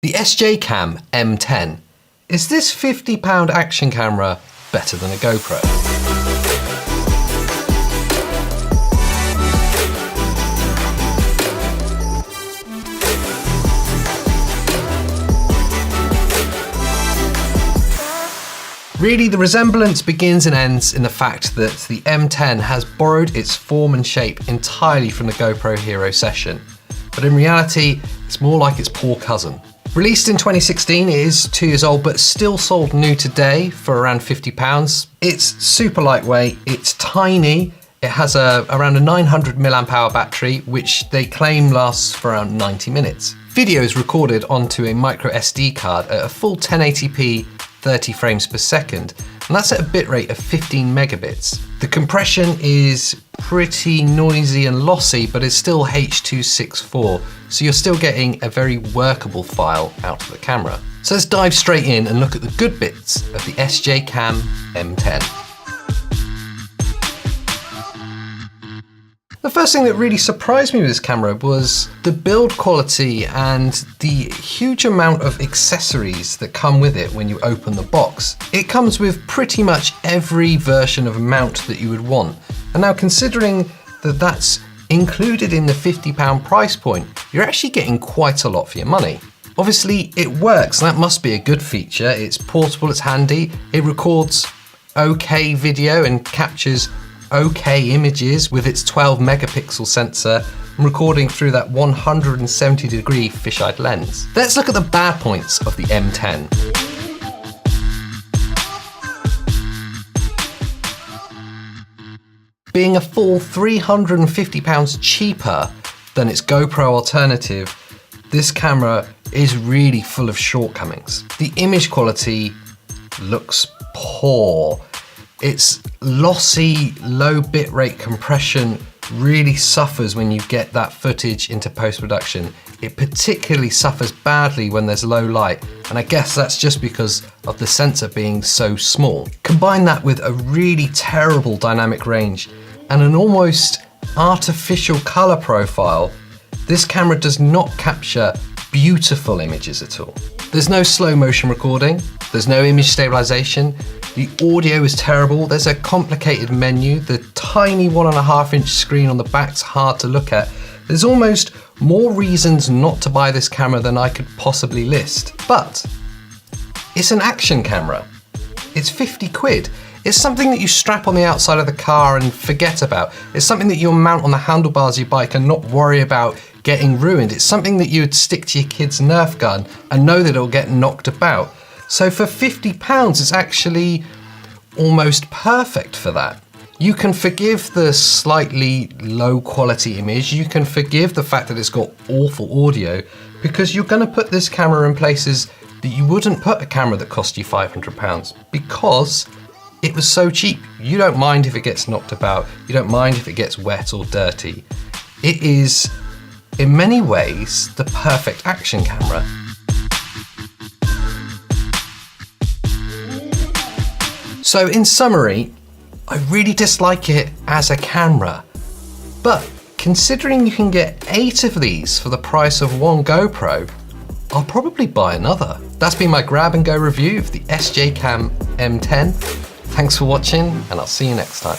The SJCAM M10. Is this £50 action camera better than a GoPro? Really, the resemblance begins and ends in the fact that the M10 has borrowed its form and shape entirely from the GoPro Hero Session. But in reality, it's more like its poor cousin. Released in 2016, it is 2 years old, but still sold new today for around £50. It's super lightweight, it's tiny, it has around a 900 mAh battery, which they claim lasts for around 90 minutes. Video is recorded onto a micro SD card at a full 1080p 30 frames per second, and that's at a bitrate of 15 megabits. The compression is pretty noisy and lossy, but it's still H.264, so you're still getting a very workable file out of the camera. So let's dive straight in and look at the good bits of the SJCAM M10. The first thing that really surprised me with this camera was the build quality and the huge amount of accessories that come with it when you open the box. It comes with pretty much every version of mount that you would want. And now, considering that that's included in the £50 price point, you're actually getting quite a lot for your money. Obviously it works, that must be a good feature. It's portable, it's handy, it records okay video and captures okay images with its 12 megapixel sensor and recording through that 170-degree fisheye lens. Let's look at the bad points of the M10. Being a full £350 cheaper than its GoPro alternative, this camera is really full of shortcomings. The image quality looks poor. Its lossy, low bitrate compression really suffers when you get that footage into post-production. It particularly suffers badly when there's low light, and I guess that's just because of the sensor being so small. Combine that with a really terrible dynamic range and an almost artificial color profile, this camera does not capture beautiful images at all. There's no slow motion recording, there's no image stabilization, the audio is terrible, there's a complicated menu, the tiny 1.5-inch screen on the back's hard to look at. There's almost more reasons not to buy this camera than I could possibly list. But it's an action camera. It's 50 quid. It's something that you strap on the outside of the car and forget about. It's something that you'll mount on the handlebars of your bike and not worry about getting ruined. It's something that you would stick to your kid's Nerf gun and know that it'll get knocked about. So for £50, it's actually almost perfect for that. You can forgive the slightly low quality image, you can forgive the fact that it's got awful audio, because you're going to put this camera in places that you wouldn't put a camera that cost you £500, because it was so cheap. You don't mind if it gets knocked about, you don't mind if it gets wet or dirty. It is, in many ways, the perfect action camera. So in summary, I really dislike it as a camera, but considering you can get 8 of these for the price of one GoPro, I'll probably buy another. That's been my grab and go review of the SJCAM M10. Thanks for watching, and I'll see you next time.